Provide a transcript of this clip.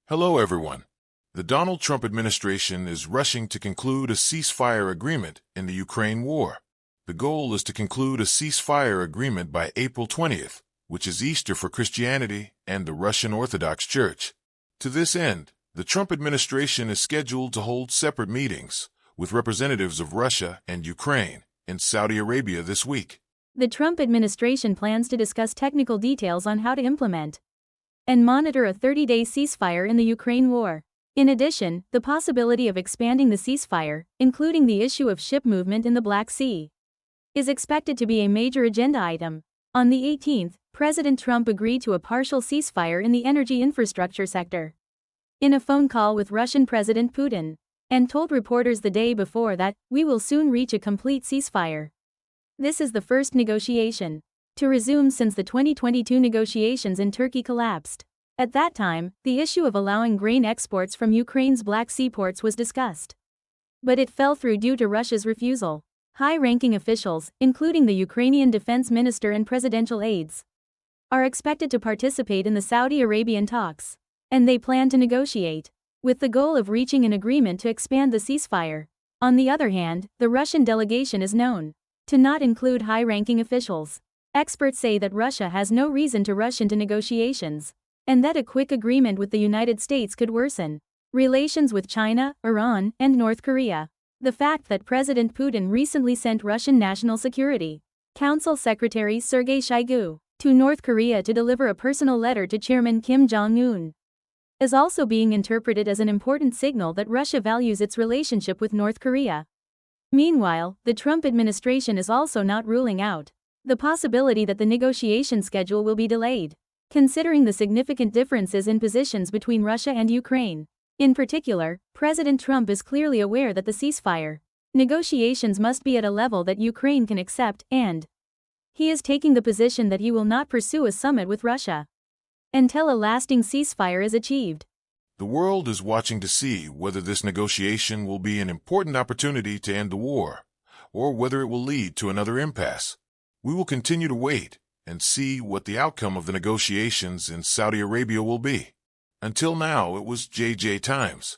Hello, everyone. The Donald Trump administration is rushing to conclude a ceasefire agreement in the Ukraine war. The goal is to conclude a ceasefire agreement by April 20th, which is Easter for Christianity and the Russian Orthodox Church. To this end, the Trump administration is scheduled to hold separate meetings with representatives of Russia and Ukraine in Saudi Arabia this week. The Trump administration plans to discuss technical details on how to implement and monitor a 30-day ceasefire in the Ukraine war. In addition, the possibility of expanding the ceasefire, including the issue of ship movement in the Black Sea, is expected to be a major agenda item. On the 18th, President Trump agreed to a partial ceasefire in the energy infrastructure sector in a phone call with Russian President Putin, and told reporters the day before that, "We will soon reach a complete ceasefire." This is the first negotiation to resume since the 2022 negotiations in Turkey collapsed. At that time, the issue of allowing grain exports from Ukraine's Black Sea ports was discussed, but it fell through due to Russia's refusal. High-ranking officials, including the Ukrainian defense minister and presidential aides, are expected to participate in the Saudi Arabian talks, and they plan to negotiate with the goal of reaching an agreement to expand the ceasefire. On the other hand, the Russian delegation is known to not include high-ranking officials. Experts say that Russia has no reason to rush into negotiations, and that a quick agreement with the United States could worsen relations with China, Iran, and North Korea. The fact that President Putin recently sent Russian National Security Council Secretary Sergei Shoigu to North Korea to deliver a personal letter to Chairman Kim Jong-un is also being interpreted as an important signal that Russia values its relationship with North Korea. Meanwhile, the Trump administration is also not ruling out the possibility that the negotiation schedule will be delayed, considering the significant differences in positions between Russia and Ukraine. In particular, President Trump is clearly aware that the ceasefire negotiations must be at a level that Ukraine can accept, and he is taking the position that he will not pursue a summit with Russia until a lasting ceasefire is achieved. The world is watching to see whether this negotiation will be an important opportunity to end the war, or whether it will lead to another impasse. We will continue to wait and see what the outcome of the negotiations in Saudi Arabia will be. Until now, it was J.J.Times.